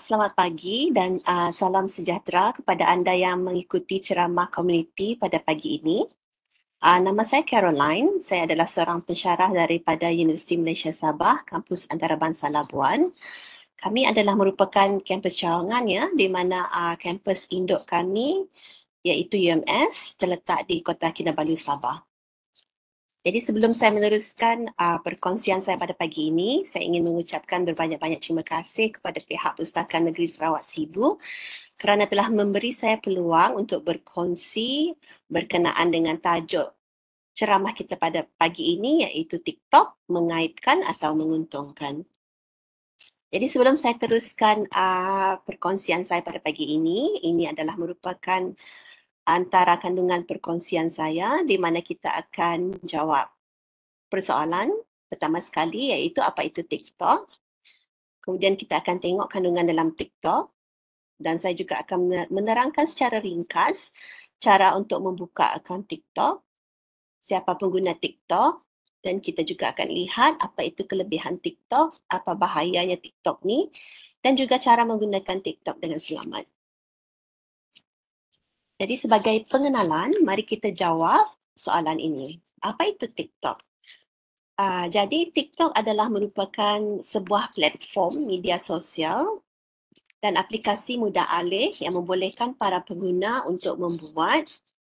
Selamat pagi dan salam sejahtera kepada anda yang mengikuti ceramah komuniti pada pagi ini. Nama saya Caroline, saya adalah seorang pensyarah daripada Universiti Malaysia Sabah, Kampus Antarabangsa Labuan. Kami adalah merupakan kampus cawangan ya, di mana kampus induk kami iaitu UMS terletak di Kota Kinabalu, Sabah. Jadi sebelum saya meneruskan perkongsian saya pada pagi ini, saya ingin mengucapkan berbanyak-banyak terima kasih kepada pihak Pustakaan Negeri Sarawak Sibu kerana telah memberi saya peluang untuk berkongsi berkenaan dengan tajuk ceramah kita pada pagi ini iaitu TikTok mengaibkan atau menguntungkan. Jadi sebelum saya teruskan perkongsian saya pada pagi ini adalah merupakan antara kandungan perkongsian saya di mana kita akan jawab persoalan pertama sekali iaitu apa itu TikTok. Kemudian kita akan tengok kandungan dalam TikTok dan saya juga akan menerangkan secara ringkas cara untuk membuka akaun TikTok, siapa pengguna TikTok dan kita juga akan lihat apa itu kelebihan TikTok, apa bahayanya TikTok ni dan juga cara menggunakan TikTok dengan selamat. Jadi sebagai pengenalan, mari kita jawab soalan ini. Apa itu TikTok? Jadi TikTok adalah merupakan sebuah platform media sosial dan aplikasi mudah alih yang membolehkan para pengguna untuk membuat,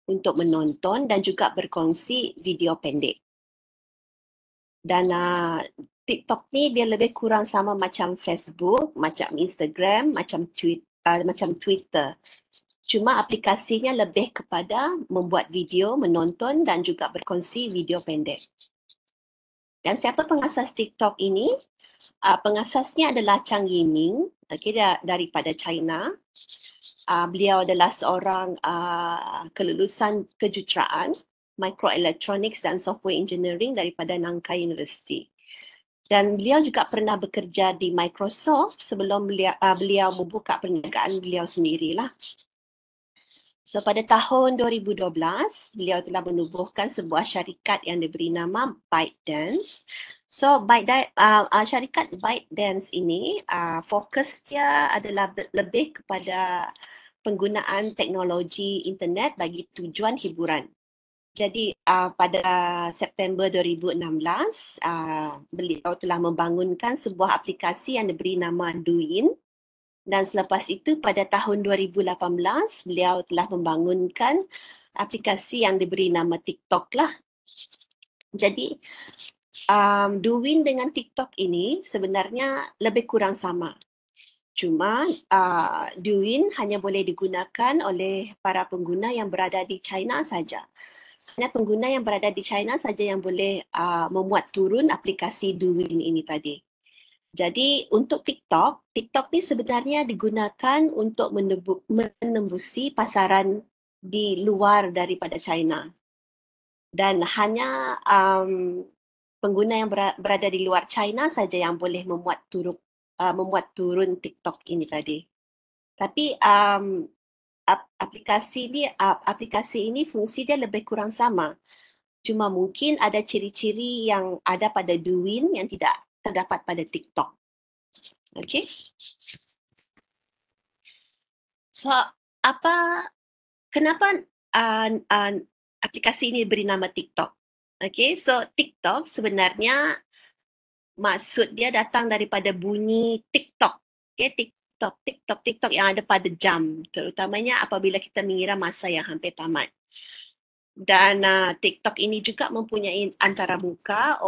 untuk menonton dan juga berkongsi video pendek. Dan TikTok ni dia lebih kurang sama macam Facebook, macam Instagram, macam Twitter. Cuma aplikasinya lebih kepada membuat video, menonton dan juga berkongsi video pendek. Dan siapa pengasas TikTok ini? Pengasasnya adalah Chang Yiming, daripada China. Beliau adalah seorang kelulusan kejuruteraan Microelectronics dan Software Engineering daripada Nankai University. Dan beliau juga pernah bekerja di Microsoft sebelum beliau membuka perniagaan beliau sendirilah. So pada tahun 2012, beliau telah menubuhkan sebuah syarikat yang diberi nama ByteDance. So syarikat ByteDance ini fokus dia adalah lebih kepada penggunaan teknologi internet bagi tujuan hiburan. Jadi pada September 2016, beliau telah membangunkan sebuah aplikasi yang diberi nama Douyin. Dan selepas itu pada tahun 2018, beliau telah membangunkan aplikasi yang diberi nama TikTok lah. Jadi Douyin dengan TikTok ini sebenarnya lebih kurang sama. Cuma Douyin hanya boleh digunakan oleh para pengguna yang berada di China saja. Hanya pengguna yang berada di China saja yang boleh memuat turun aplikasi Douyin ini tadi. Jadi untuk TikTok ni sebenarnya digunakan untuk menembusi pasaran di luar daripada China. Dan hanya pengguna yang berada di luar China saja yang boleh memuat turun TikTok ini tadi. Tapi aplikasi ini fungsi dia lebih kurang sama. Cuma mungkin ada ciri-ciri yang ada pada Douyin yang tidak terdapat pada TikTok. Okay. So, kenapa aplikasi ini beri nama TikTok? Okay, so TikTok sebenarnya maksud dia datang daripada bunyi TikTok. Okay, TikTok yang ada pada jam, terutamanya apabila kita mengira masa yang hampir tamat. Dan TikTok ini juga mempunyai antaramuka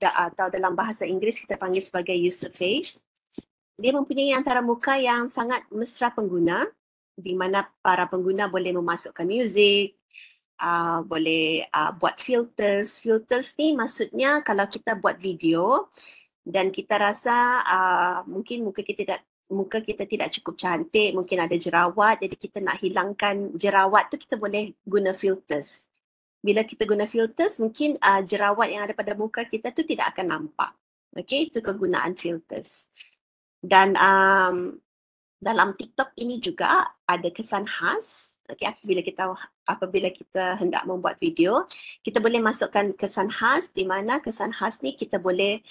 atau dalam bahasa Inggeris kita panggil sebagai user face. Dia mempunyai antaramuka yang sangat mesra pengguna di mana para pengguna boleh memasukkan muzik, boleh buat filters. Filters ni maksudnya kalau kita buat video dan kita rasa mungkin muka kita tidak cukup cantik, mungkin ada jerawat, jadi kita nak hilangkan jerawat tu kita boleh guna filters. Bila kita guna filters, mungkin jerawat yang ada pada muka kita tu tidak akan nampak. Okay, itu kegunaan filters. Dan dalam TikTok ini juga ada kesan khas Okay, apabila kita hendak membuat video, kita boleh masukkan kesan khas, di mana kesan khas ni kita boleh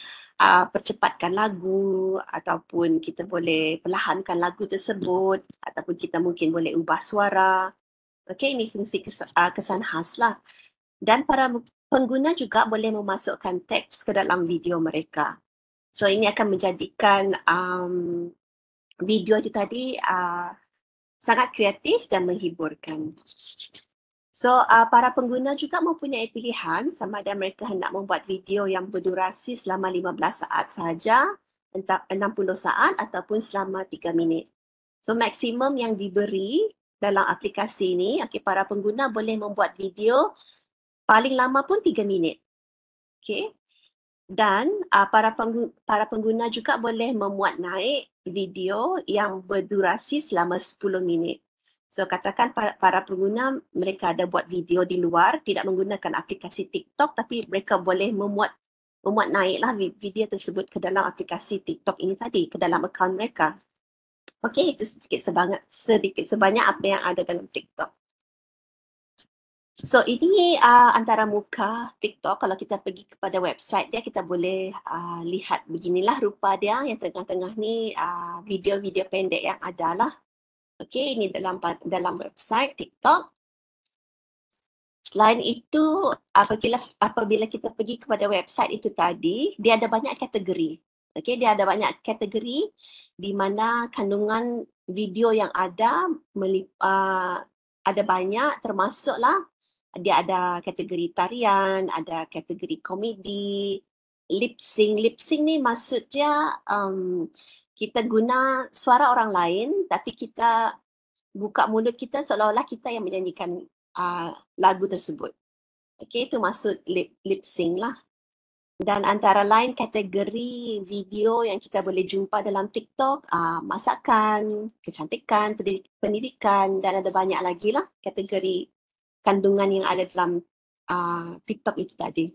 percepatkan lagu ataupun kita boleh perlahankan lagu tersebut ataupun kita mungkin boleh ubah suara. Okay, ini fungsi kesan khas lah. Dan para pengguna juga boleh memasukkan teks ke dalam video mereka. So ini akan menjadikan video itu tadi sangat kreatif dan menghiburkan. So para pengguna juga mempunyai pilihan sama ada mereka hendak membuat video yang berdurasi selama 15 saat sahaja, 60 saat ataupun selama 3 minit. So maksimum yang diberi dalam aplikasi ini, para pengguna boleh membuat video paling lama pun 3 minit. Okay. Dan para pengguna juga boleh memuat naik video yang berdurasi selama 10 minit. So katakan para pengguna mereka ada buat video di luar, tidak menggunakan aplikasi TikTok, tapi mereka boleh memuat naiklah video tersebut ke dalam aplikasi TikTok ini tadi, ke dalam akaun mereka. Okey, itu sedikit sebanyak apa yang ada dalam TikTok. So ini antara muka TikTok. Kalau kita pergi kepada website dia, kita boleh lihat beginilah rupa dia. Yang tengah-tengah ni video-video pendek yang ada lah. Okay, ini dalam website TikTok. Selain itu, apabila kita pergi kepada website itu tadi, dia ada banyak kategori. Okay, dia ada banyak kategori di mana kandungan video yang ada banyak, termasuklah dia ada kategori tarian, ada kategori komedi, lip sync. Lip sync ni maksudnya kita guna suara orang lain tapi kita buka mulut kita seolah-olah kita yang menyanyikan lagu tersebut. Okay, itu maksud lip sync lah. Dan antara lain kategori video yang kita boleh jumpa dalam TikTok, masakan, kecantikan, pendidikan dan ada banyak lagi lah kategori kandungan yang ada dalam TikTok itu tadi.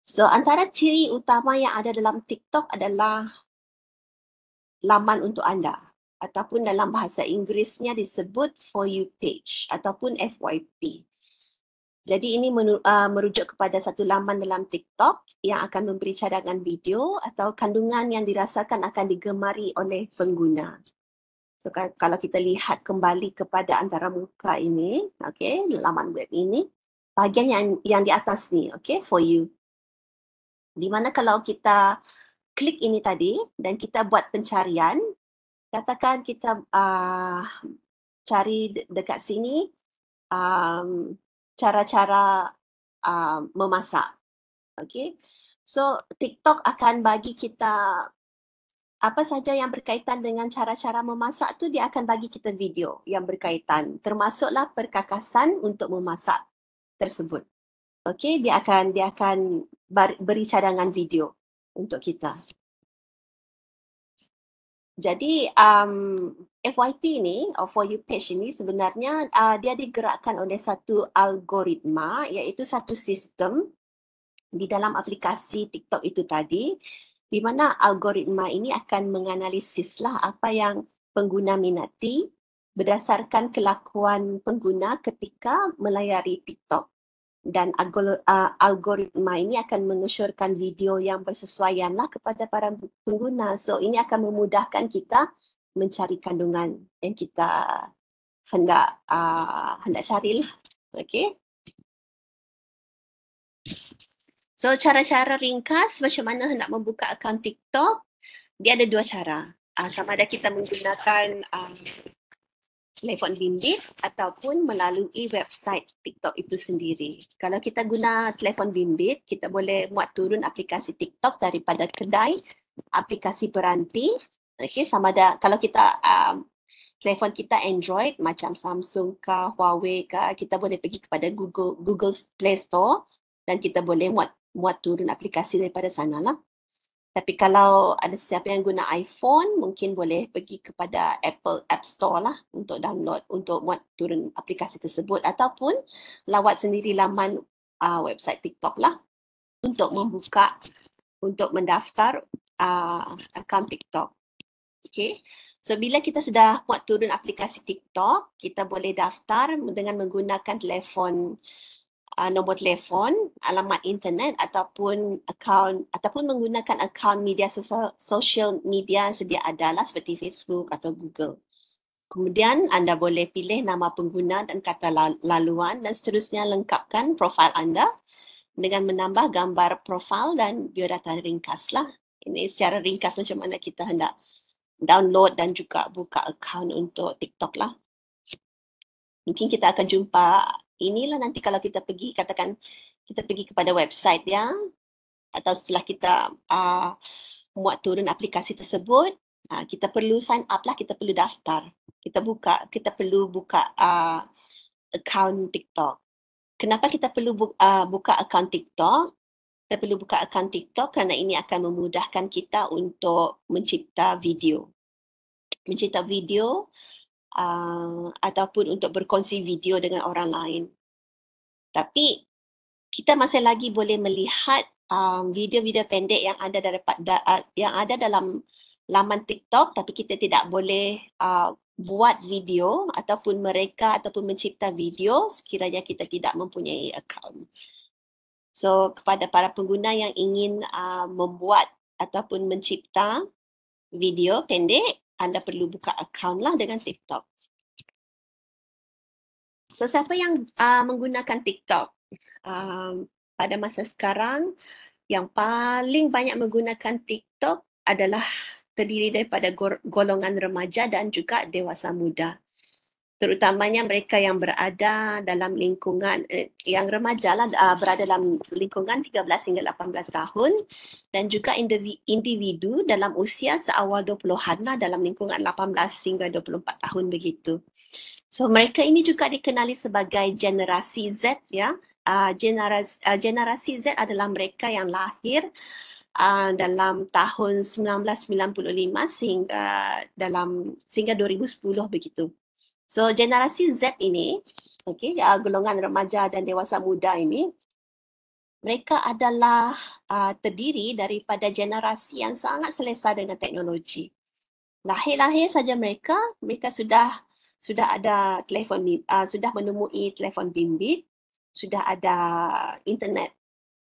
So antara ciri utama yang ada dalam TikTok adalah laman untuk anda ataupun dalam bahasa Inggerisnya disebut For You page ataupun FYP. Jadi ini merujuk kepada satu laman dalam TikTok yang akan memberi cadangan video atau kandungan yang dirasakan akan digemari oleh pengguna. So kalau kita lihat kembali kepada antara muka ini, okay, laman web ini, bahagian yang di atas ni, okay, For You. Di mana kalau kita klik ini tadi dan kita buat pencarian, katakan kita cari dekat sini cara-cara memasak. Okay. So TikTok akan bagi kita apa saja yang berkaitan dengan cara-cara memasak tu, dia akan bagi kita video yang berkaitan. Termasuklah perkakasan untuk memasak tersebut. Okey, dia akan beri cadangan video untuk kita. Jadi FYP ni, or For You page ini sebenarnya dia digerakkan oleh satu algoritma, iaitu satu sistem di dalam aplikasi TikTok itu tadi, di mana algoritma ini akan menganalisislah apa yang pengguna minati berdasarkan kelakuan pengguna ketika melayari TikTok. Dan algoritma ini akan mengesyorkan video yang bersesuaianlah kepada para pengguna. So ini akan memudahkan kita mencari kandungan yang kita hendak carilah. Okay. So cara-cara ringkas macam mana hendak membuka akaun TikTok, dia ada dua cara. Sama ada kita menggunakan telefon bimbit ataupun melalui website TikTok itu sendiri. Kalau kita guna telefon bimbit, kita boleh muat turun aplikasi TikTok daripada kedai aplikasi peranti. Okay, sama ada kalau kita telefon kita Android macam Samsung ke Huawei ke, kita boleh pergi kepada Google Play Store dan kita boleh muat turun aplikasi daripada sana lah. Tapi kalau ada siapa yang guna iPhone, mungkin boleh pergi kepada Apple App Store lah untuk download, untuk muat turun aplikasi tersebut ataupun lawat sendiri laman website TikTok lah untuk mendaftar akaun TikTok. Okay. So bila kita sudah muat turun aplikasi TikTok, kita boleh daftar dengan menggunakan telefon, nombor telefon, alamat internet ataupun akaun ataupun menggunakan akaun media social media yang sedia ada lah seperti Facebook atau Google. Kemudian anda boleh pilih nama pengguna dan kata laluan dan seterusnya lengkapkan profil anda dengan menambah gambar profil dan biodata ringkas lah. Ini secara ringkas macam mana kita hendak download dan juga buka akaun untuk TikTok lah. Mungkin kita akan jumpa inilah nanti kalau kita pergi, katakan kita pergi kepada website dia atau setelah kita muat turun aplikasi tersebut, kita perlu sign up lah, kita perlu daftar. Kita perlu buka akaun TikTok. Kenapa kita perlu buka akaun TikTok? Kita perlu buka akaun TikTok kerana ini akan memudahkan kita untuk mencipta video. Mencipta video ataupun untuk berkongsi video dengan orang lain. Tapi kita masih lagi boleh melihat video-video pendek yang ada dalam laman TikTok, tapi kita tidak boleh buat video ataupun mencipta video sekiranya kita tidak mempunyai akaun. So kepada para pengguna yang ingin membuat ataupun mencipta video pendek, anda perlu buka akaun lah dengan TikTok. So siapa yang menggunakan TikTok? Pada masa sekarang, yang paling banyak menggunakan TikTok adalah terdiri daripada golongan remaja dan juga dewasa muda. Terutamanya mereka yang berada dalam lingkungan, yang remaja lah, berada dalam lingkungan 13 hingga 18 tahun dan juga individu dalam usia seawal 20-an lah, dalam lingkungan 18 hingga 24 tahun begitu. So mereka ini juga dikenali sebagai generasi Z ya. Generasi Z adalah mereka yang lahir dalam tahun 1995 sehingga 2010 begitu. So generasi Z ini, golongan remaja dan dewasa muda ini, mereka adalah terdiri daripada generasi yang sangat selesa dengan teknologi. Lahir-lahir saja mereka sudah ada telefon, sudah menemui telefon bimbit, sudah ada internet,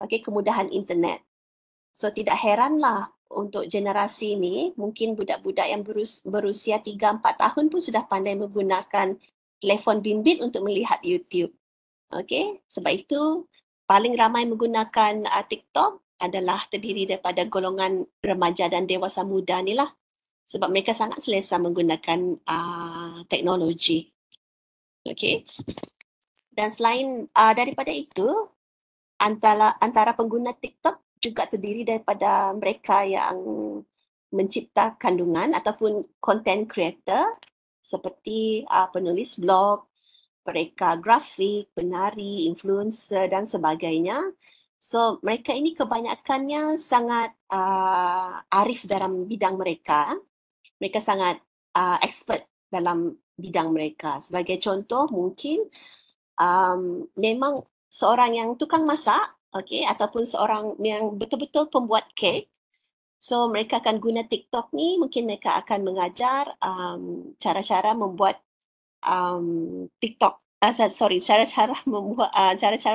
kemudahan internet. So tidak heranlah untuk generasi ini, mungkin budak-budak yang berusia 3-4 tahun pun sudah pandai menggunakan telefon bimbit untuk melihat YouTube. Sebab itu paling ramai menggunakan TikTok adalah terdiri daripada golongan remaja dan dewasa muda ni lah. Sebab mereka sangat selesa menggunakan teknologi. Dan selain daripada itu, antara pengguna TikTok juga terdiri daripada mereka yang mencipta kandungan ataupun content creator seperti penulis blog, mereka grafik, penari, influencer dan sebagainya. So mereka ini kebanyakannya sangat arif dalam bidang mereka. Mereka sangat expert dalam bidang mereka. Sebagai contoh, mungkin memang seorang yang tukang masak, ataupun seorang yang betul-betul pembuat kek. So mereka akan guna TikTok ni, mungkin mereka akan mengajar cara-cara membuat TikTok. Cara-cara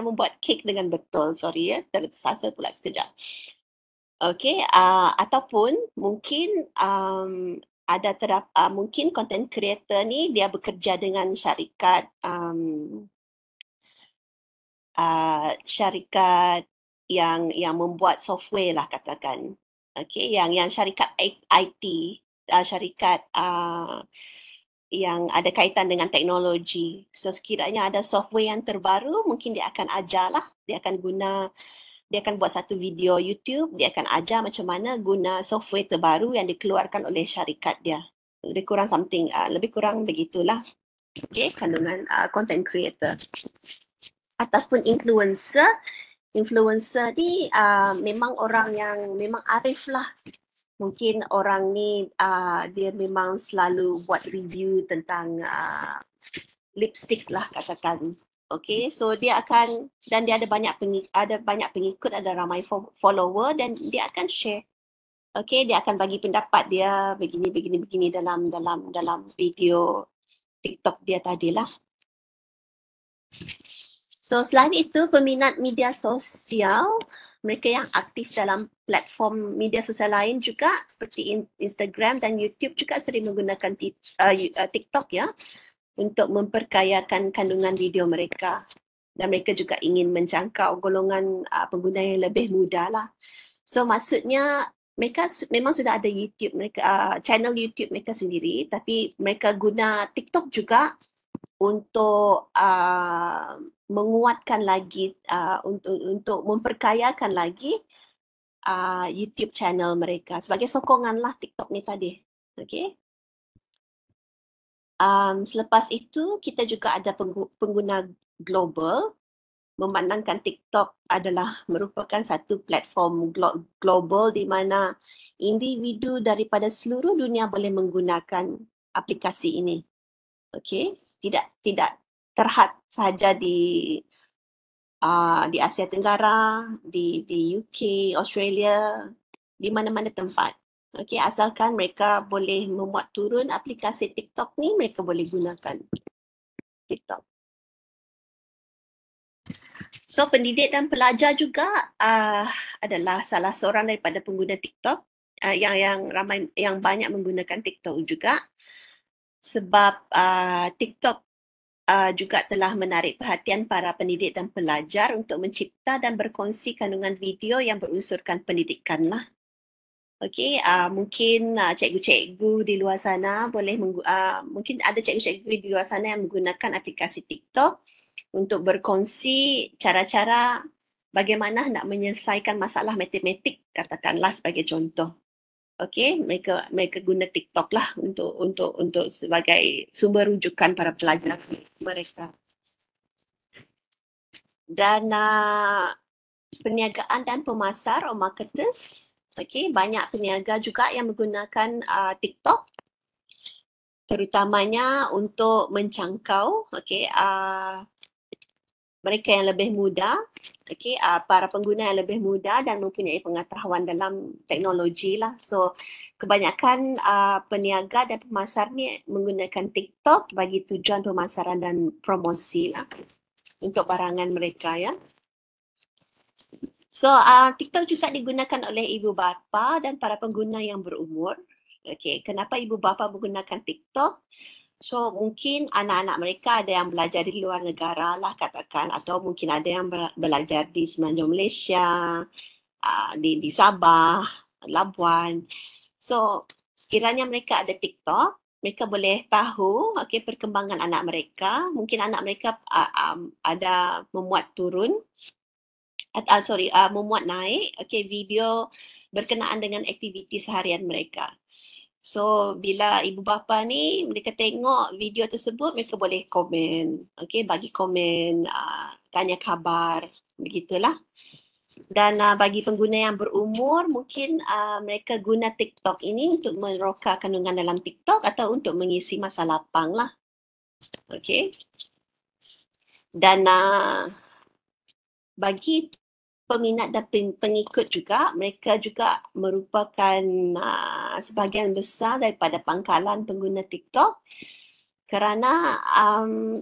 membuat kek dengan betul. Tersasar pula sekejap. Ataupun mungkin mungkin content creator ni dia bekerja dengan syarikat yang membuat software lah katakan. Yang syarikat IT, syarikat yang ada kaitan dengan teknologi. So sekiranya ada software yang terbaru, mungkin dia akan ajar lah. Dia akan buat satu video YouTube, dia akan ajar macam mana guna software terbaru yang dikeluarkan oleh syarikat dia. Lebih kurang begitulah. Kandungan content creator. Ataupun influencer. Influencer ni memang orang yang memang arif lah. Mungkin orang ni dia memang selalu buat review tentang lipstick lah katakan. So dia ada banyak pengikut, ada ramai follower dan dia akan share Okey, dia akan bagi pendapat dia begini dalam video TikTok dia tadilah. So selain itu, peminat media sosial, mereka yang aktif dalam platform media sosial lain juga seperti Instagram dan YouTube juga sering menggunakan TikTok ya untuk memperkayakan kandungan video mereka. Dan mereka juga ingin menjangkau golongan pengguna yang lebih muda lah. So maksudnya mereka memang sudah ada YouTube mereka, channel YouTube mereka sendiri, tapi mereka guna TikTok juga untuk menguatkan lagi, untuk memperkayakan lagi YouTube channel mereka sebagai sokongan lah TikTok ni tadi. Okay. Selepas itu kita juga ada pengguna global, memandangkan TikTok adalah merupakan satu platform global di mana individu daripada seluruh dunia boleh menggunakan aplikasi ini. Okey, tidak terhad sahaja di Asia Tenggara, di UK, Australia, di mana-mana tempat. Okey, asalkan mereka boleh memuat turun aplikasi TikTok ni, mereka boleh gunakan TikTok. So pendidik dan pelajar juga adalah salah seorang daripada pengguna TikTok yang banyak menggunakan TikTok juga, sebab TikTok juga telah menarik perhatian para pendidik dan pelajar untuk mencipta dan berkongsi kandungan video yang berunsurkan pendidikan lah. Okey, mungkin cikgu-cikgu di luar sana mungkin ada cikgu-cikgu di luar sana yang menggunakan aplikasi TikTok untuk berkongsi cara-cara bagaimana nak menyelesaikan masalah matematik, katakanlah sebagai contoh. Okey, mereka guna TikTok lah untuk sebagai sumber rujukan para pelajar mereka. Dan perniagaan dan pemasar atau marketers, okey, banyak peniaga juga yang menggunakan TikTok terutamanya untuk menjangkau mereka yang lebih muda, para pengguna yang lebih muda dan mempunyai pengetahuan dalam teknologi lah. So kebanyakan peniaga dan pemasar ni menggunakan TikTok bagi tujuan pemasaran dan promosi lah untuk barangan mereka ya. So TikTok juga digunakan oleh ibu bapa dan para pengguna yang berumur. Okey, kenapa ibu bapa menggunakan TikTok? So mungkin anak-anak mereka ada yang belajar di luar negara lah katakan, atau mungkin ada yang belajar di Semenanjung Malaysia, di Sabah, Labuan. So sekiranya mereka ada TikTok, mereka boleh tahu perkembangan anak mereka. Mungkin anak mereka ada memuat turun, memuat naik video berkenaan dengan aktiviti seharian mereka. So bila ibu bapa ni mereka tengok video tersebut, mereka boleh komen, bagi komen, tanya khabar, begitulah. Dan bagi pengguna yang berumur, mungkin mereka guna TikTok ini untuk meroka kandungan dalam TikTok atau untuk mengisi masa lapang lah. Okay. Dan bagi peminat dan pengikut juga, mereka juga merupakan sebahagian besar daripada pangkalan pengguna TikTok, kerana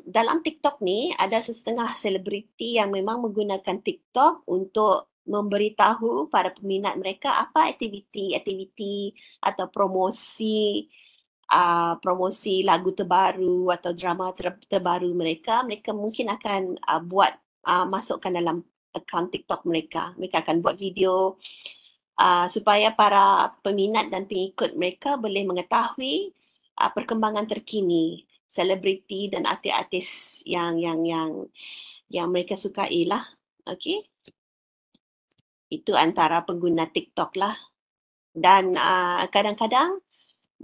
dalam TikTok ni ada setengah selebriti yang memang menggunakan TikTok untuk memberitahu para peminat mereka apa aktiviti atau promosi lagu terbaru atau drama terbaru mereka mungkin akan masukkan dalam akaun TikTok mereka. Mereka akan buat video supaya para peminat dan pengikut mereka boleh mengetahui perkembangan terkini selebriti dan artis-artis yang mereka sukai lah. Okey. Itu antara pengguna TikTok lah. Dan kadang-kadang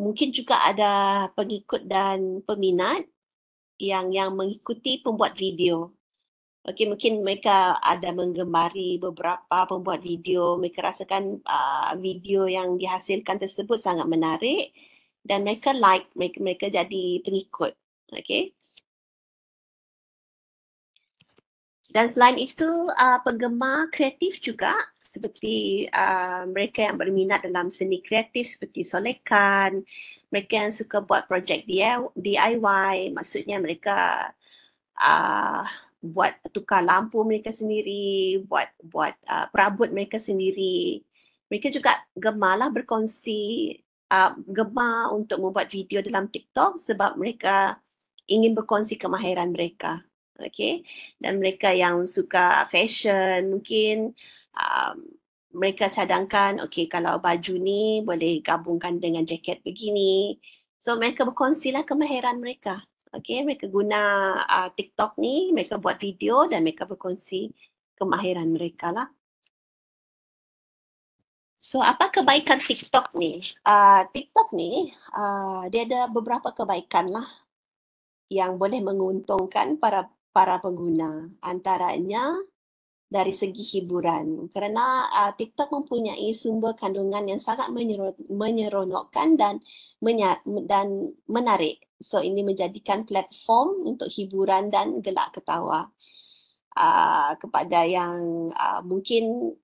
mungkin juga ada pengikut dan peminat yang mengikuti pembuat video. Okey, mungkin mereka ada menggemari beberapa pembuat video, mereka rasakan video yang dihasilkan tersebut sangat menarik dan mereka like, mereka jadi pengikut. Okey. Dan selain itu, penggemar kreatif juga seperti mereka yang berminat dalam seni kreatif seperti solekan, mereka yang suka buat projek DIY, maksudnya mereka buat tukar lampu mereka sendiri, buat perabot mereka sendiri. Mereka juga gemarlah berkongsi, gemar untuk membuat video dalam TikTok sebab mereka ingin berkongsi kemahiran mereka. Okay, dan mereka yang suka fashion mungkin mereka cadangkan, okay, kalau baju ni boleh gabungkan dengan jaket begini. So mereka berkongsilah kemahiran mereka. Okay, mereka guna TikTok ni, mereka buat video dan mereka berkongsi kemahiran mereka lah. So apa kebaikan TikTok ni? TikTok ni dia ada beberapa kebaikan lah yang boleh menguntungkan para pengguna. Antaranya dari segi hiburan. Kerana TikTok mempunyai sumber kandungan yang sangat menyeronokkan dan menarik. So ini menjadikan platform untuk hiburan dan gelak ketawa. Kepada yang mungkin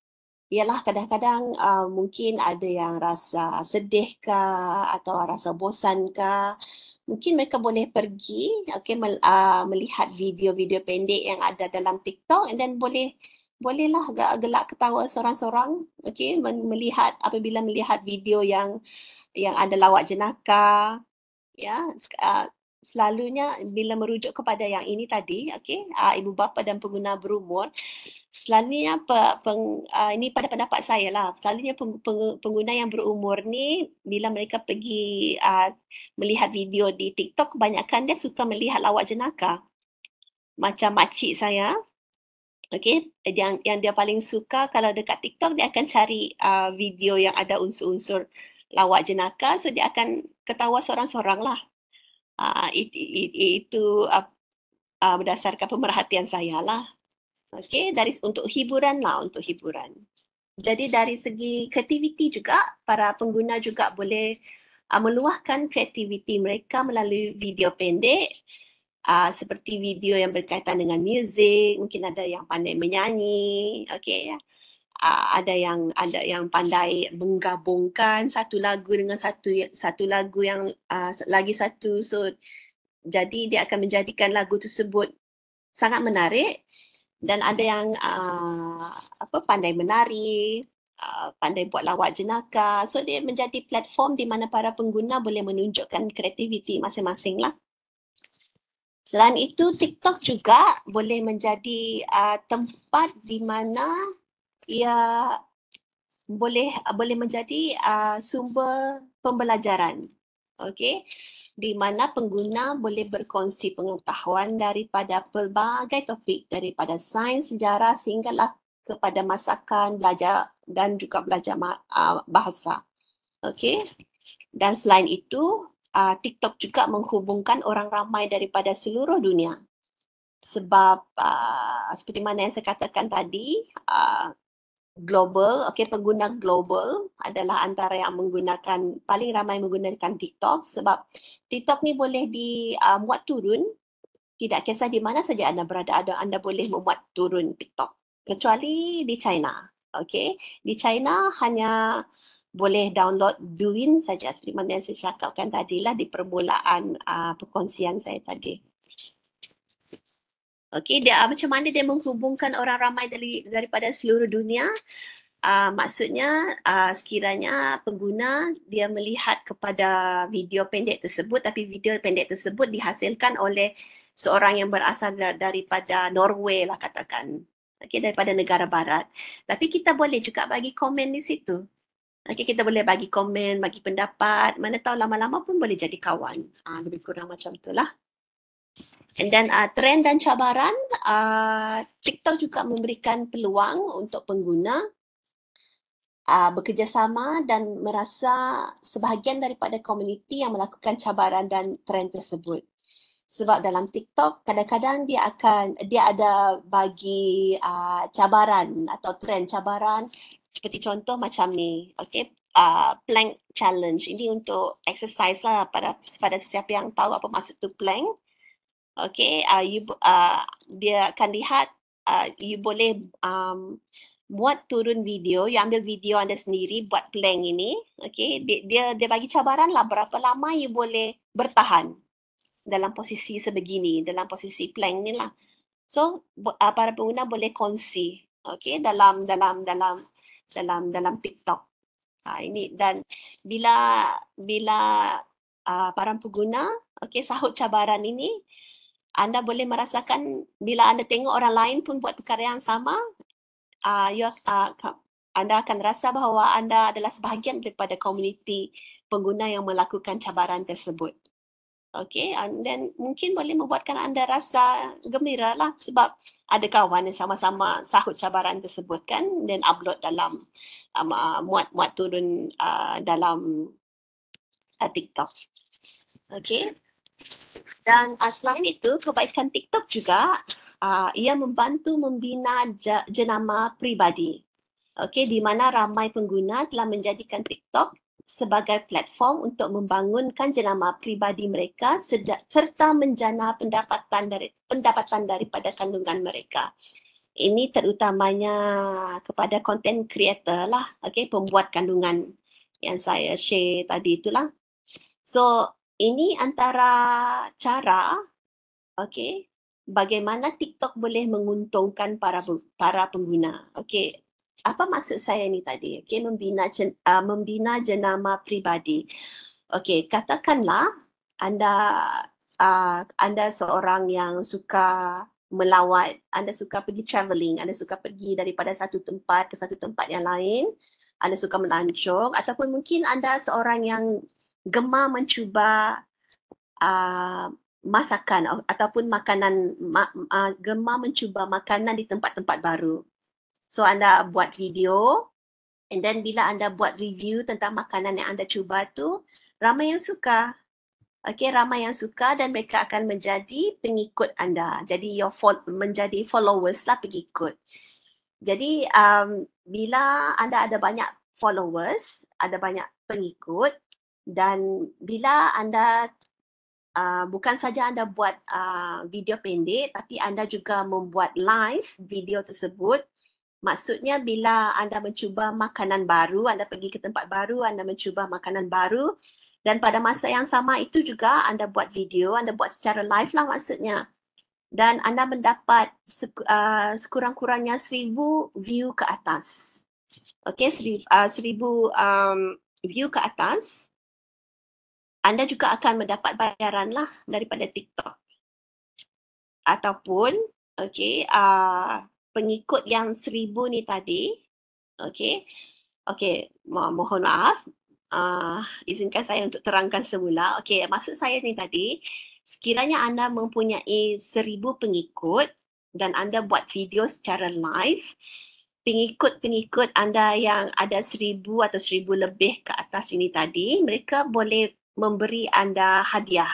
ialah kadang-kadang mungkin ada yang rasa sedih kah atau rasa bosan kah, mungkin mereka boleh pergi melihat video-video pendek yang ada dalam TikTok dan bolehlah gelak ketawa seorang-seorang, melihat apabila melihat video yang ada lawak jenaka, ya. Selalunya bila merujuk kepada yang ini tadi, ibu bapa dan pengguna berumur, selalunya ini pada pendapat saya lah, selalunya pengguna yang berumur ni bila mereka pergi melihat video di TikTok, kebanyakan dia suka melihat lawak jenaka. Macam makcik saya, yang dia paling suka kalau dekat TikTok, dia akan cari video yang ada unsur-unsur lawak jenaka, so dia akan ketawa seorang-seorang lah. Itu berdasarkan pemerhatian saya lah. Untuk hiburan lah, untuk hiburan. Jadi dari segi kreativiti juga, para pengguna juga boleh meluahkan kreativiti mereka melalui video pendek, seperti video yang berkaitan dengan muzik, mungkin ada yang pandai menyanyi, ada yang pandai menggabungkan satu lagu dengan satu lagu yang lagi satu, so jadi dia akan menjadikan lagu tersebut sangat menarik. Dan ada yang pandai menari, pandai buat lawak jenaka. So dia menjadi platform di mana para pengguna boleh menunjukkan kreativiti masing-masing lah. Selain itu, TikTok juga boleh menjadi tempat di mana ia boleh menjadi sumber pembelajaran. Di mana pengguna boleh berkongsi pengetahuan daripada pelbagai topik, daripada sains, sejarah sehinggalah kepada masakan, belajar dan juga belajar bahasa. Dan selain itu, TikTok juga menghubungkan orang ramai daripada seluruh dunia. Sebab seperti mana yang saya katakan tadi, global, pengguna global adalah antara yang paling ramai menggunakan TikTok, sebab TikTok ni boleh dimuat turun, tidak kisah di mana saja anda berada, anda boleh memuat turun TikTok, kecuali di China. Di China hanya boleh download Douyin saja, seperti mana yang saya cakapkan tadilah di permulaan perkongsian saya tadi. Macam mana dia menghubungkan orang ramai daripada seluruh dunia? Maksudnya sekiranya pengguna dia melihat kepada video pendek tersebut, tapi video pendek tersebut dihasilkan oleh seorang yang berasal daripada Norway lah katakan, daripada negara barat. Tapi kita boleh juga bagi komen di situ. Kita boleh bagi komen, bagi pendapat, mana tahu lama-lama pun boleh jadi kawan. Lebih kurang macam itulah. And then trend dan cabaran, TikTok juga memberikan peluang untuk pengguna bekerjasama dan merasa sebahagian daripada komuniti yang melakukan cabaran dan trend tersebut. Sebab dalam TikTok kadang-kadang dia ada bagi cabaran atau trend cabaran, seperti contoh macam ni, plank challenge. Ini untuk exercise lah pada sesiapa yang tahu apa maksud tu plank. Dia akan lihat you boleh buat turun video, you ambil video anda sendiri, buat plank ini, okay, dia bagi cabaran lah berapa lama you boleh bertahan dalam posisi sebegini, dalam posisi plank ni lah. So para pengguna boleh kongsi, okay, dalam TikTok. Ini dan bila para pengguna, okay, sahut cabaran ini, anda boleh merasakan bila anda tengok orang lain pun buat perkara yang sama, anda akan rasa bahawa anda adalah sebahagian daripada komuniti pengguna yang melakukan cabaran tersebut. Okay, dan mungkin boleh membuatkan anda rasa gembira lah sebab ada kawan yang sama-sama sahut cabaran tersebut kan, dan upload dalam muat turun dalam TikTok. Okay. Dan selain itu, kebaikan TikTok juga, ia membantu membina jenama pribadi. Okay, di mana ramai pengguna telah menjadikan TikTok sebagai platform untuk membangunkan jenama pribadi mereka serta menjana pendapatan daripada kandungan mereka. Ini terutamanya kepada content creator lah, okay, pembuat kandungan yang saya share tadi itulah. So, ini antara cara, okay, bagaimana TikTok boleh menguntungkan para pengguna. Okay, apa maksud saya ni tadi? Okay, membina jenama pribadi. Okay, katakanlah anda seorang yang suka melawat, anda suka pergi travelling, anda suka pergi daripada satu tempat ke satu tempat yang lain, anda suka melancong, ataupun mungkin anda seorang yang gemar mencuba masakan ataupun makanan, gemar mencuba makanan di tempat-tempat baru. So anda buat video, and then bila anda buat review tentang makanan yang anda cuba tu, ramai yang suka. Okay, ramai yang suka dan mereka akan menjadi pengikut anda. Jadi menjadi followers lah, pengikut. Jadi bila anda ada banyak followers, ada banyak pengikut, dan bila anda bukan saja anda buat video pendek, tapi anda juga membuat live video tersebut. Maksudnya bila anda mencuba makanan baru, anda pergi ke tempat baru, anda mencuba makanan baru, dan pada masa yang sama itu juga anda buat video, anda buat secara live lah maksudnya. Dan anda mendapat sekurang-kurangnya 1,000 view ke atas. Okay, 1,000 view ke atas, anda juga akan mendapat bayaran lah daripada TikTok. Ataupun, okay, pengikut yang 1,000 ni tadi, okay, mohon maaf, izinkan saya untuk terangkan semula. Okay, maksud saya ni tadi, sekiranya anda mempunyai 1,000 pengikut dan anda buat video secara live, pengikut-pengikut anda yang ada 1,000 atau 1,000 lebih ke atas ini tadi, mereka boleh memberi anda hadiah.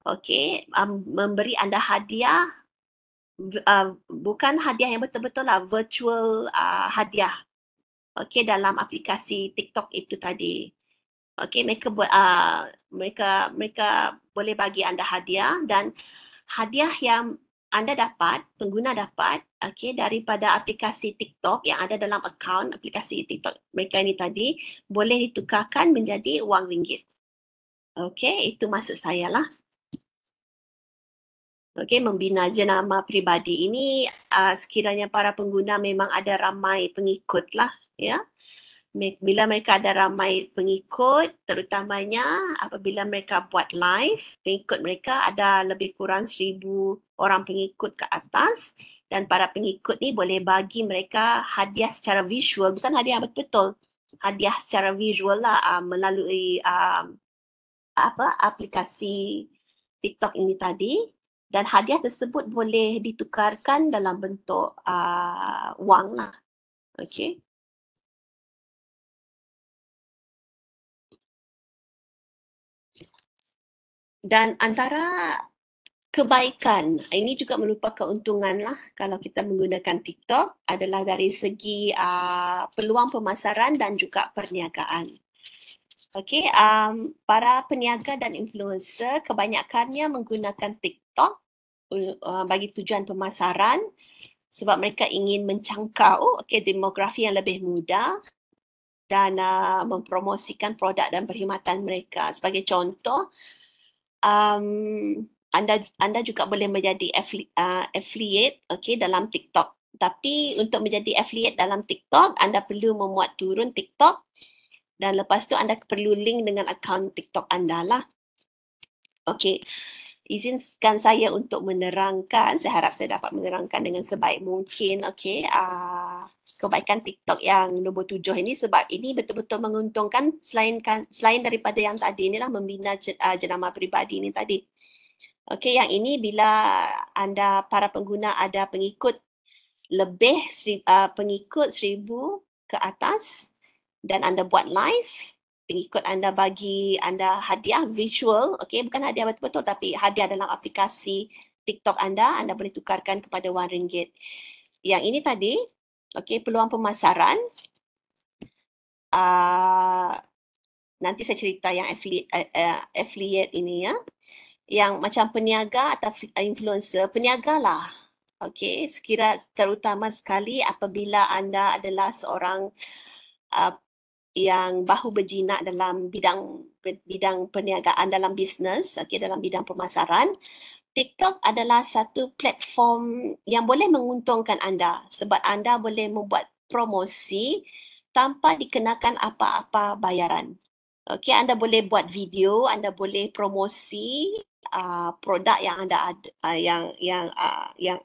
Okay, memberi anda hadiah, bukan hadiah yang betul-betul lah, virtual hadiah. Okay, dalam aplikasi TikTok itu tadi. Okay, mereka boleh bagi anda hadiah, dan hadiah yang anda dapat, pengguna dapat, okay, daripada aplikasi TikTok yang ada dalam akaun aplikasi TikTok mereka ini tadi, boleh ditukarkan menjadi wang ringgit. Okay, itu maksud saya lah. Okay, membina jenama pribadi ini sekiranya para pengguna memang ada ramai pengikut lah, ya. Bila mereka ada ramai pengikut, terutamanya apabila mereka buat live, pengikut mereka ada lebih kurang 1,000 orang pengikut ke atas, dan para pengikut ni boleh bagi mereka hadiah secara visual, bukan hadiah betul-betul, hadiah secara visual lah melalui aplikasi TikTok ini tadi, dan hadiah tersebut boleh ditukarkan dalam bentuk wang lah. Okay. Dan antara kebaikan, ini juga merupakan keuntungan lah kalau kita menggunakan TikTok, adalah dari segi peluang pemasaran dan juga perniagaan. Okay, para peniaga dan influencer kebanyakannya menggunakan TikTok bagi tujuan pemasaran, sebab mereka ingin mencangkau demografi yang lebih muda dan mempromosikan produk dan perkhidmatan mereka. Sebagai contoh, anda juga boleh menjadi affiliate dalam TikTok. Tapi untuk menjadi affiliate dalam TikTok, anda perlu memuat turun TikTok dan lepas tu anda perlu link dengan akaun TikTok anda lah. Okey, izinkan saya untuk menerangkan, saya harap saya dapat menerangkan dengan sebaik mungkin kebaikan TikTok yang nombor 7 ini, sebab ini betul-betul menguntungkan selain daripada yang tadi inilah membina jenama peribadi ini tadi. Okey, yang ini bila anda para pengguna ada pengikut lebih pengikut 1,000 ke atas dan anda buat live, pengikut anda bagi anda hadiah visual, bukan hadiah betul-betul tapi hadiah dalam aplikasi TikTok anda boleh tukarkan kepada RM1. Yang ini tadi, peluang pemasaran, nanti saya cerita yang affiliate ini ya. Yang macam peniaga atau influencer, peniaga lah. Sekira terutama sekali apabila anda adalah seorang yang bahu berjinak dalam bidang perniagaan dalam bisnes, dalam bidang pemasaran, TikTok adalah satu platform yang boleh menguntungkan anda sebab anda boleh membuat promosi tanpa dikenakan apa-apa bayaran. Anda boleh buat video, anda boleh promosi produk yang anda ada, yang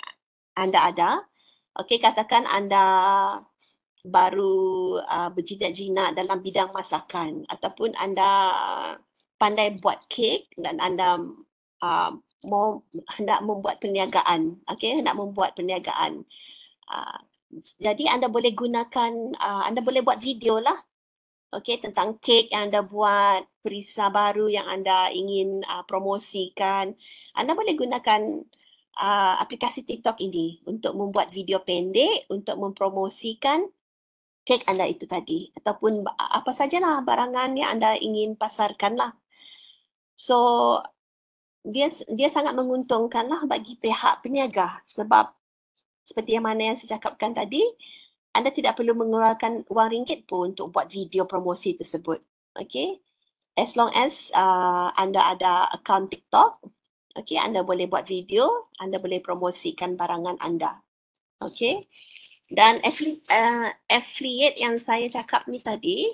anda ada. Katakan anda baru berjinak-jinak dalam bidang masakan ataupun anda pandai buat kek dan anda hendak membuat perniagaan, hendak membuat perniagaan. Jadi anda boleh gunakan, anda boleh buat video lah, tentang kek yang anda buat, perisa baru yang anda ingin promosikan. Anda boleh gunakan aplikasi TikTok ini untuk membuat video pendek untuk mempromosikan kek anda itu tadi ataupun apa sajalah barangan yang anda ingin pasarkan lah. So dia sangat menguntungkan lah bagi pihak peniaga sebab seperti yang mana yang saya cakapkan tadi, anda tidak perlu mengeluarkan wang ringgit pun untuk buat video promosi tersebut. As long as anda ada akaun TikTok, anda boleh buat video, anda boleh promosikan barangan anda. Dan affiliate yang saya cakap ni tadi,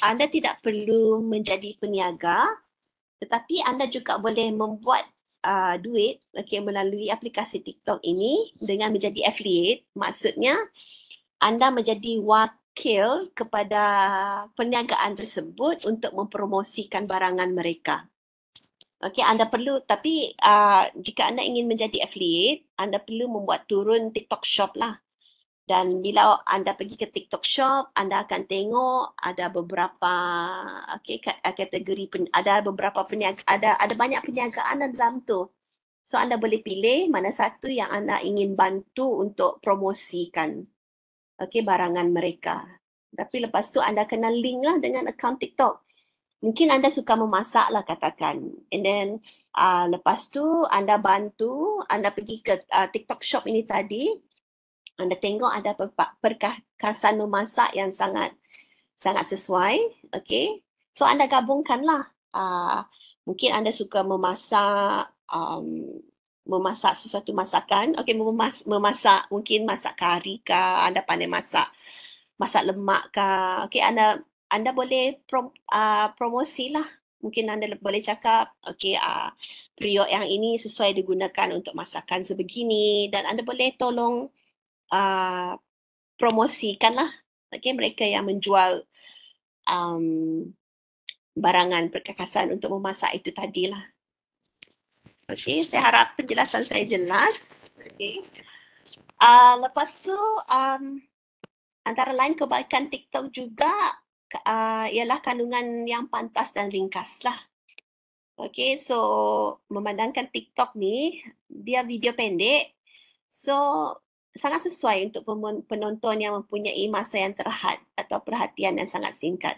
anda tidak perlu menjadi peniaga, tetapi anda juga boleh membuat duit melalui aplikasi TikTok ini dengan menjadi affiliate. Maksudnya anda menjadi wakil kepada perniagaan tersebut untuk mempromosikan barangan mereka. Anda perlu, tapi jika anda ingin menjadi affiliate, anda perlu membuat turun TikTok Shop lah. Dan bila anda pergi ke TikTok Shop, anda akan tengok ada beberapa kategori, ada beberapa peniaga, ada banyak perniagaan dalam tu. So anda boleh pilih mana satu yang anda ingin bantu untuk promosikan barangan mereka. Tapi lepas tu anda kena link lah dengan akaun TikTok. Mungkin anda suka memasak lah katakan. And then lepas tu anda bantu, anda pergi ke TikTok Shop ini tadi, anda tengok ada perkakasan memasak yang sangat sesuai. So anda gabungkanlah. Mungkin anda suka memasak sesuatu masakan. Memasak, mungkin masak kari kah, anda pandai masak lemak kah. Anda boleh promosi lah. Mungkin anda boleh cakap, periuk yang ini sesuai digunakan untuk masakan sebegini, dan anda boleh tolong promosikanlah mereka yang menjual barangan perkakasan untuk memasak itu tadilah. Saya harap penjelasan saya jelas. Lepas tu antara lain kebaikan TikTok juga ialah kandungan yang pantas dan ringkas lah. So memandangkan TikTok ni dia video pendek, so sangat sesuai untuk penonton yang mempunyai masa yang terhad atau perhatian yang sangat singkat.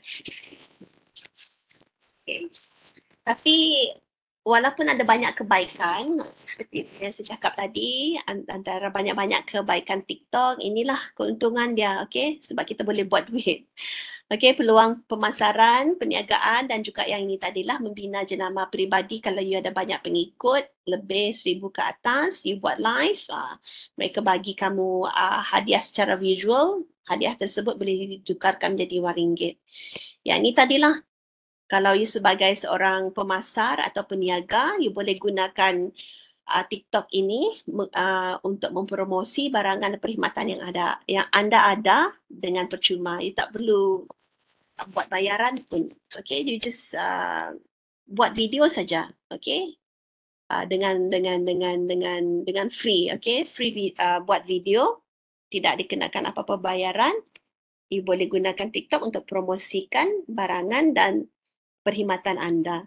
Tapi walaupun ada banyak kebaikan, seperti yang saya cakap tadi, antara banyak-banyak kebaikan TikTok, inilah keuntungan dia, okey? Sebab kita boleh buat duit. Okey, peluang pemasaran, perniagaan dan juga yang ini tadilah membina jenama peribadi. Kalau you ada banyak pengikut, lebih 1,000 ke atas, you buat live, mereka bagi kamu hadiah secara visual. Hadiah tersebut boleh ditukarkan menjadi wang ringgit. Yang ini tadilah, kalau you sebagai seorang pemasar atau peniaga, you boleh gunakan TikTok ini untuk mempromosi barangan dan perkhidmatan yang anda ada dengan percuma. You tak perlu buat bayaran pun. Okay, you just buat video saja. Okay, dengan free. Okay, free buat video, tidak dikenakan apa-apa bayaran. You boleh gunakan TikTok untuk promosikan barangan dan perkhidmatan anda.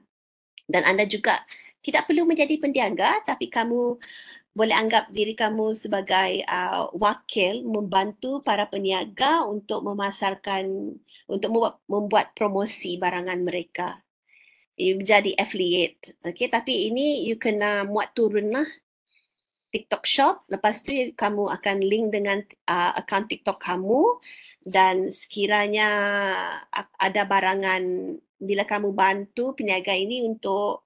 Dan anda juga tidak perlu menjadi peniaga, tapi kamu boleh anggap diri kamu sebagai wakil membantu para peniaga untuk memasarkan, untuk membuat promosi barangan mereka. You menjadi affiliate. Okay, tapi ini you kena muat turun lah TikTok Shop. Lepas tu kamu akan link dengan akaun TikTok kamu, dan sekiranya ada barangan, bila kamu bantu peniaga ini untuk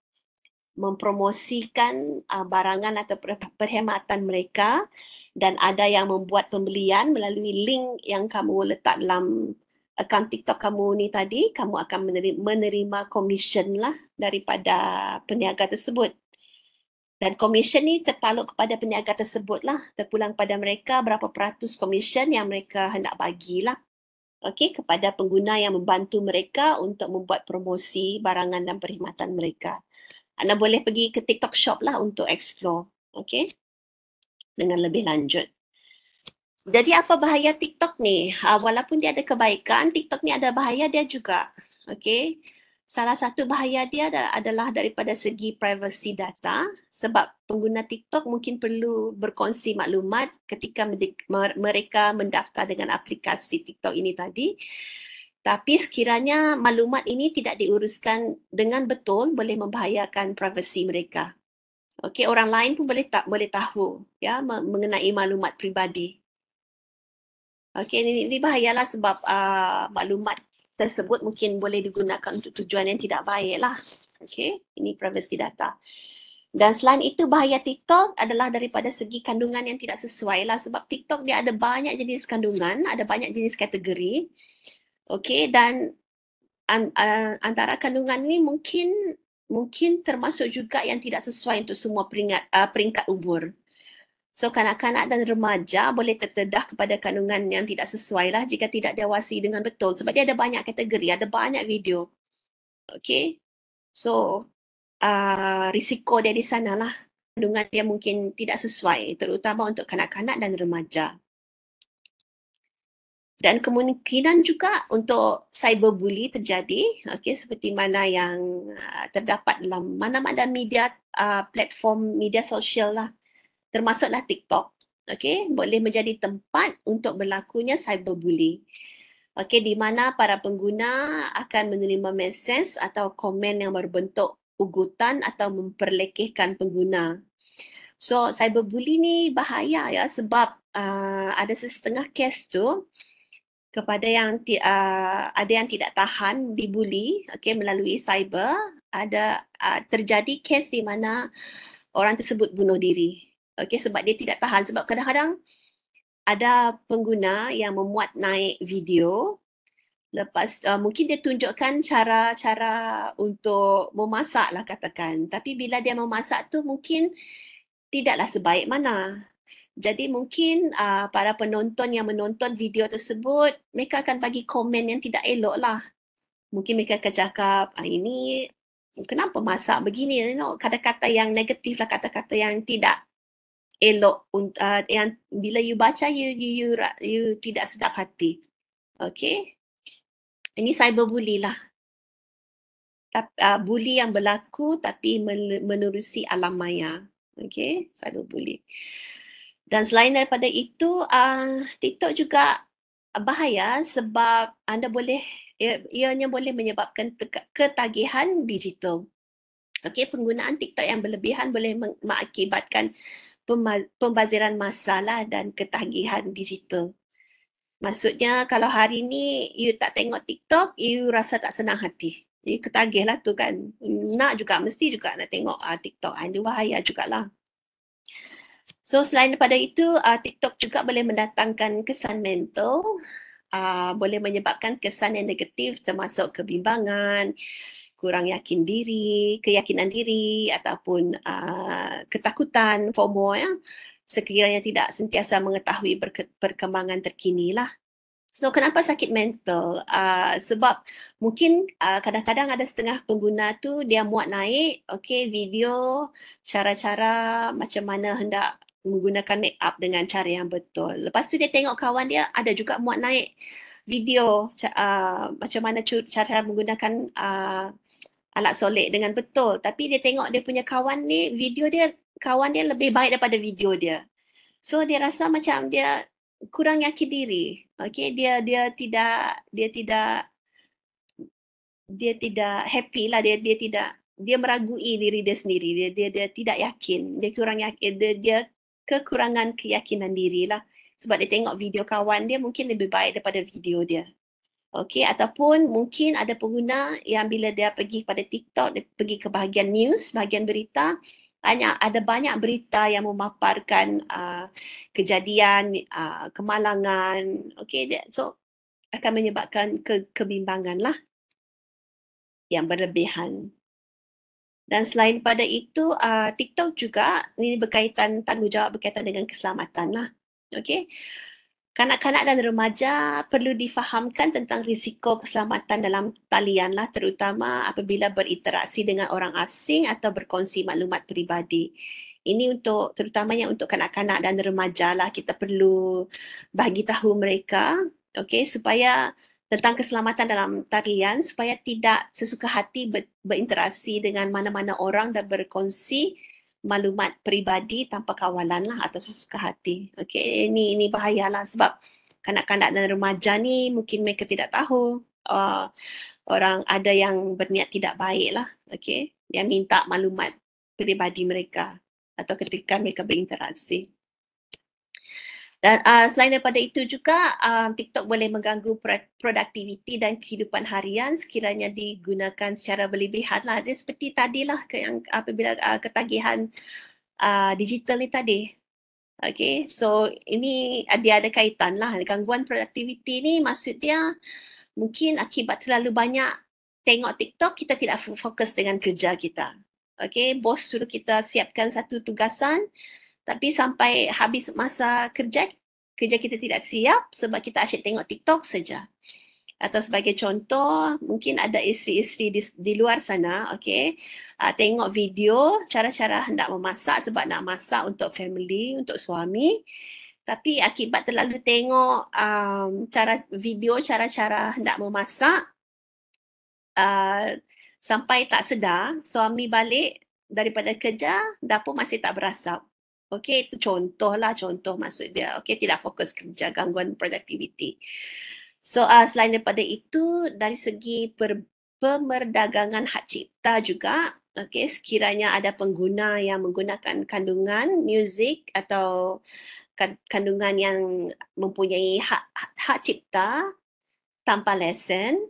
mempromosikan barangan atau perkhidmatan mereka, dan ada yang membuat pembelian melalui link yang kamu letak dalam akaun TikTok kamu ni tadi, kamu akan menerima commission lah daripada peniaga tersebut. Dan commission ni tertaluk kepada peniaga tersebut lah, terpulang pada mereka berapa peratus commission yang mereka hendak bagilah. Okey, kepada pengguna yang membantu mereka untuk membuat promosi barangan dan perkhidmatan mereka. Anda boleh pergi ke TikTok Shop lah untuk explore, okay, dengan lebih lanjut. Jadi apa bahaya TikTok ni? Walaupun dia ada kebaikan, TikTok ni ada bahaya dia juga, okay. Salah satu bahaya dia adalah daripada segi privacy data, sebab pengguna TikTok mungkin perlu berkongsi maklumat ketika mereka mendaftar dengan aplikasi TikTok ini tadi. Tapi sekiranya maklumat ini tidak diuruskan dengan betul, boleh membahayakan privasi mereka. Okey, orang lain pun boleh tahu ya mengenai maklumat peribadi. Okey, ini bahayalah sebab maklumat tersebut mungkin boleh digunakan untuk tujuan yang tidak baik lah. Okey, ini privacy data. Dan selain itu, bahaya TikTok adalah daripada segi kandungan yang tidak sesuai lah, sebab TikTok dia ada banyak jenis kandungan, ada banyak jenis kategori. Okey, dan antara kandungan ni mungkin termasuk juga yang tidak sesuai untuk semua peringkat umur. So kanak-kanak dan remaja boleh terdedah kepada kandungan yang tidak sesuai lah jika tidak diawasi dengan betul, sebab dia ada banyak kategori, ada banyak video. Okay, so risiko dia di sana lah, kandungan dia mungkin tidak sesuai, terutama untuk kanak-kanak dan remaja. Dan kemungkinan juga untuk cyberbully terjadi, okay, seperti mana yang terdapat dalam mana-mana media, platform media sosial lah, termasuklah TikTok. Okay, boleh menjadi tempat untuk berlakunya cyberbully. Okay, di mana para pengguna akan menerima mesej atau komen yang berbentuk ugutan atau memperlekehkan pengguna. So cyberbully ni bahaya ya, sebab ada setengah kes tu kepada yang ada yang tidak tahan dibuli, okay, melalui cyber, ada terjadi kes di mana orang tersebut bunuh diri. Okay, sebab dia tidak tahan, sebab kadang-kadang ada pengguna yang memuat naik video, lepas mungkin dia tunjukkan cara-cara untuk memasak lah katakan, tapi bila dia memasak tu mungkin tidaklah sebaik mana. Jadi mungkin para penonton yang menonton video tersebut, mereka akan bagi komen yang tidak elok lah. Mungkin mereka akan cakap, ini kenapa masak begini, kata-kata yang negatif lah, kata-kata yang tidak elok, yang bila you baca, you tidak sedap hati. Okay, ini cyberbully lah. Bully yang berlaku tapi menerusi alam maya. Okay, cyberbully. Dan selain daripada itu, TikTok juga bahaya sebab ianya boleh menyebabkan ketagihan digital. Okey, penggunaan TikTok yang berlebihan boleh mengakibatkan pembaziran masa lah dan ketagihan digital. Maksudnya kalau hari ni you tak tengok TikTok, you rasa tak senang hati. You ketagih lah tu kan. Nak juga, mesti juga nak tengok TikTok. Ini bahaya jugalah. So selain daripada itu, TikTok juga boleh mendatangkan kesan mental, boleh menyebabkan kesan yang negatif termasuk kebimbangan, kurang keyakinan diri ataupun ketakutan, FOMO ya, sekiranya tidak sentiasa mengetahui perkembangan terkini lah. So kenapa sakit mental? Sebab mungkin kadang-kadang ada setengah pengguna tu dia muat naik video cara-cara macam mana hendak menggunakan make up dengan cara yang betul. Lepas tu dia tengok kawan dia ada juga muat naik video macam mana cara menggunakan alat solek dengan betul. Tapi dia tengok dia punya kawan ni, kawan dia lebih baik daripada video dia. So dia rasa macam dia kurang yakin diri. Okey, dia tidak happy lah, dia meragui diri dia sendiri. Dia tidak yakin. Dia kurang yakin, dia kekurangan keyakinan diri lah. Sebab dia tengok video kawan dia mungkin lebih baik daripada video dia. Okey, ataupun mungkin ada pengguna yang bila dia pergi pada TikTok, dia pergi ke bahagian news, bahagian berita, ada banyak berita yang memaparkan kejadian, kemalangan. Okey, so akan menyebabkan kebimbangan lah yang berlebihan. Dan selain pada itu, TikTok juga ini tanggungjawab berkaitan dengan keselamatan lah. Okey. Kanak-kanak dan remaja perlu difahamkan tentang risiko keselamatan dalam talian lah, terutama apabila berinteraksi dengan orang asing atau berkongsi maklumat peribadi. Ini terutamanya untuk kanak-kanak dan remaja lah, kita perlu bagi tahu mereka, supaya tentang keselamatan dalam talian, supaya tidak sesuka hati berinteraksi dengan mana-mana orang dan berkongsi maklumat peribadi tanpa kawalan lah atau sesuka hati. Okey, ini bahayalah sebab kanak-kanak dan remaja ni mungkin mereka tidak tahu orang ada yang berniat tidak baik lah, yang minta maklumat peribadi mereka atau ketika mereka berinteraksi. Dan selain daripada itu juga, TikTok boleh mengganggu produktiviti dan kehidupan harian sekiranya digunakan secara berlebihan lah. Dia seperti tadilah yang apabila ketagihan digital ni tadi. Okay, so ini dia ada kaitan lah. Gangguan produktiviti ni maksudnya mungkin akibat terlalu banyak tengok TikTok, kita tidak fokus dengan kerja kita. Okay, bos suruh kita siapkan satu tugasan, tapi sampai habis masa kerja kita tidak siap sebab kita asyik tengok TikTok saja. Atau sebagai contoh, mungkin ada isteri-isteri di luar sana, tengok video cara-cara hendak memasak sebab nak masak untuk family, untuk suami. Tapi akibat terlalu tengok cara-cara hendak memasak, sampai tak sedar, suami balik daripada kerja, dapur masih tak berasap. Okey, itu contoh maksud dia. Okey, tidak fokus kerja, gangguan produktiviti. So, selain daripada itu, dari segi pemerdagangan hak cipta juga, sekiranya ada pengguna yang menggunakan kandungan muzik atau kandungan yang mempunyai hak cipta tanpa lesen,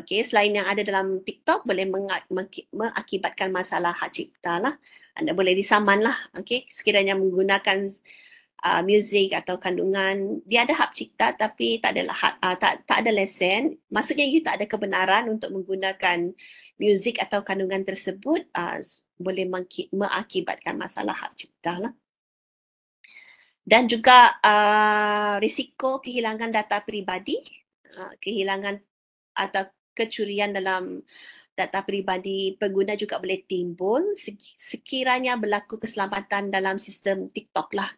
selain yang ada dalam TikTok boleh mengakibatkan masalah hak cipta lah. Anda boleh disaman lah, sekiranya menggunakan muzik atau kandungan, dia ada hak cipta tapi tak ada lesen, maksudnya you tak ada kebenaran untuk menggunakan muzik atau kandungan tersebut, boleh mengakibatkan masalah hak cipta lah. Dan juga risiko kehilangan data peribadi, kehilangan atau kecurian dalam data peribadi pengguna juga boleh timbul sekiranya berlaku keselamatan dalam sistem TikTok lah.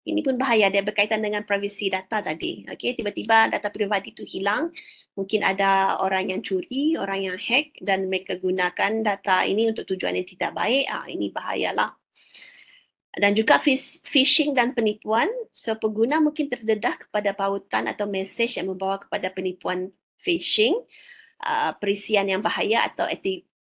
Ini pun bahaya, dia berkaitan dengan privasi data tadi. Tiba-tiba data peribadi itu hilang, mungkin ada orang yang curi, orang yang hack dan mereka gunakan data ini untuk tujuan yang tidak baik. Ini bahayalah. Dan juga phishing dan penipuan. So pengguna mungkin terdedah kepada pautan atau mesej yang membawa kepada penipuan phishing, perisian yang bahaya atau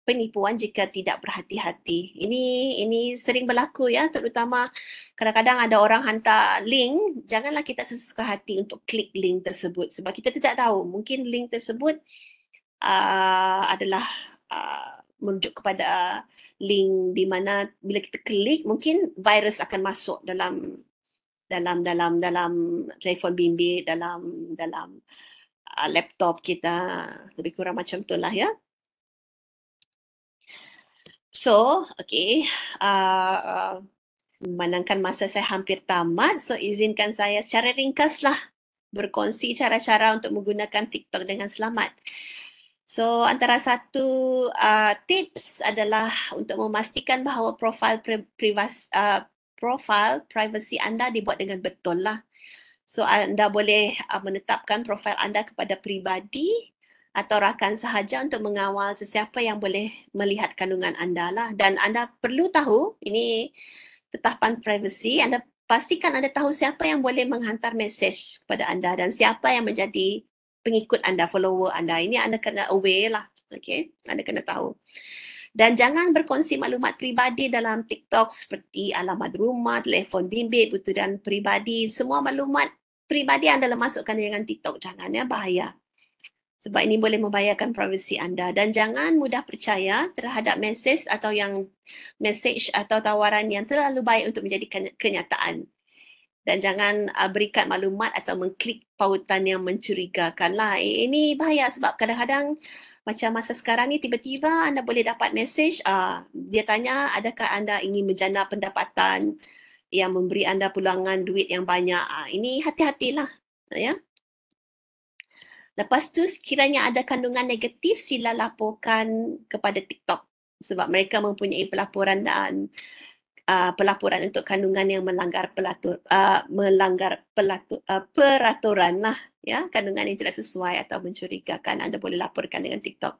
penipuan jika tidak berhati-hati. Ini sering berlaku ya, terutama kadang-kadang ada orang hantar link, janganlah kita sesuka hati untuk klik link tersebut sebab kita tidak tahu, mungkin link tersebut adalah merujuk kepada link di mana bila kita klik mungkin virus akan masuk dalam telefon bimbit, dalam laptop kita, lebih kurang macam itulah ya. So, okay, memandangkan masa saya hampir tamat, so izinkan saya secara ringkaslah berkongsi cara-cara untuk menggunakan TikTok dengan selamat. So, antara satu tips adalah untuk memastikan bahawa profil privasi anda dibuat dengan betul lah. So, anda boleh menetapkan profil anda kepada peribadi atau rakan sahaja untuk mengawal sesiapa yang boleh melihat kandungan anda lah. Dan anda perlu tahu, ini tetapan privasi, anda pastikan anda tahu siapa yang boleh menghantar mesej kepada anda dan siapa yang menjadi pengikut anda, follower anda. Ini anda kena aware lah, okay? Anda kena tahu. Dan jangan berkongsi maklumat peribadi dalam TikTok seperti alamat rumah, telefon bimbit, butiran peribadi. Semua maklumat peribadi anda masukkan dengan TikTok. Jangan ya, bahaya. Sebab ini boleh membahayakan privasi anda. Dan jangan mudah percaya terhadap mesej atau tawaran yang terlalu baik untuk menjadi kenyataan. Dan jangan berikan maklumat atau mengklik pautan yang mencurigakan lah. Ini bahaya sebab kadang-kadang macam masa sekarang ni tiba-tiba anda boleh dapat mesej, dia tanya adakah anda ingin menjana pendapatan yang memberi anda pulangan duit yang banyak. Ini hati-hatilah ya. Lepas tu sekiranya ada kandungan negatif, sila laporkan kepada TikTok sebab mereka mempunyai pelaporan untuk kandungan yang melanggar peraturan lah ya, kandungan yang tidak sesuai atau mencurigakan, anda boleh laporkan dengan TikTok.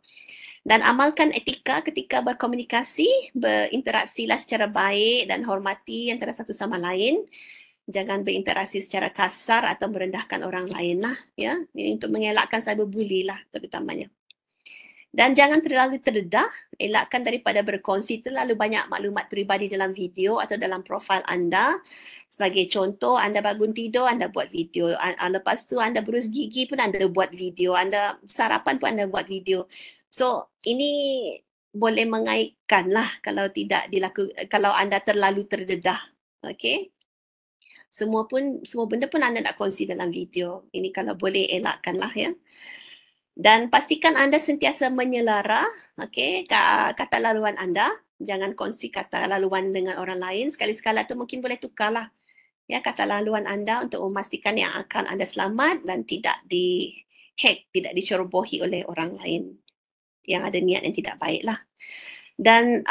Dan amalkan etika ketika berkomunikasi, berinteraksilah secara baik dan hormati antara satu sama lain. Jangan berinteraksi secara kasar atau merendahkan orang lain lah ya. Ini untuk mengelakkan cyberbully lah terutamanya. Dan jangan terlalu terdedah, elakkan daripada berkongsi terlalu banyak maklumat peribadi dalam video atau dalam profil anda. Sebagai contoh, anda bangun tidur, anda buat video. Lepas tu anda berus gigi pun anda buat video. Anda sarapan pun anda buat video. So, ini boleh mengaitkan lah kalau kalau anda terlalu terdedah. Okay? Semua benda pun anda nak kongsi dalam video. Ini kalau boleh elakkan lah ya. Dan pastikan anda sentiasa menyelara kata laluan anda. Jangan kongsi kata laluan dengan orang lain. Sekali-sekala tu mungkin boleh tukarlah ya kata laluan anda untuk memastikan yang akan anda selamat dan tidak di-hack, tidak dicerobohi oleh orang lain yang ada niat yang tidak baik lah. Dan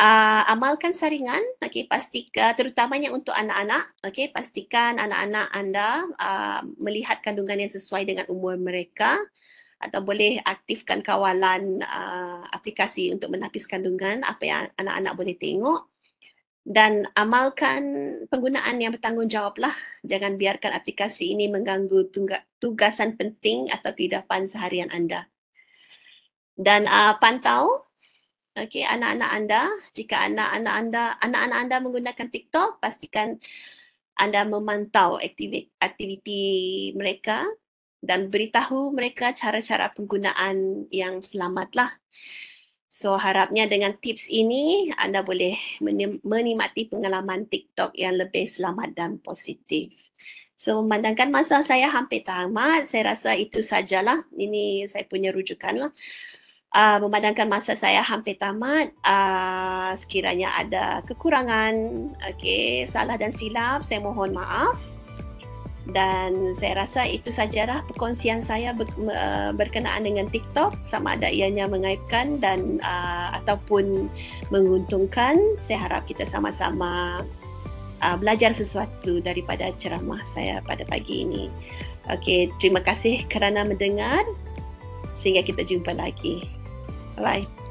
amalkan saringan, pastikan terutamanya untuk anak-anak, pastikan anak-anak anda melihat kandungan yang sesuai dengan umur mereka. Atau boleh aktifkan kawalan aplikasi untuk menapis kandungan, apa yang anak-anak boleh tengok. Dan amalkan penggunaan yang bertanggungjawab lah. Jangan biarkan aplikasi ini mengganggu tugasan penting atau kehidupan seharian anda. Dan pantau anak-anak anda. Jika anak-anak anda menggunakan TikTok, pastikan anda memantau aktiviti mereka dan beritahu mereka cara-cara penggunaan yang selamatlah. So harapnya dengan tips ini anda boleh menikmati pengalaman TikTok yang lebih selamat dan positif. So memandangkan masa saya hampir tamat, saya rasa itu sajalah. Ini saya punya rujukan lah. Memandangkan masa saya hampir tamat, sekiranya ada kekurangan, salah dan silap, saya mohon maaf. Dan saya rasa itu sajalah perkongsian saya berkenaan dengan TikTok, sama ada ianya mengaibkan dan ataupun menguntungkan. Saya harap kita sama-sama belajar sesuatu daripada ceramah saya pada pagi ini. Terima kasih kerana mendengar. Sehingga kita jumpa lagi. Bye.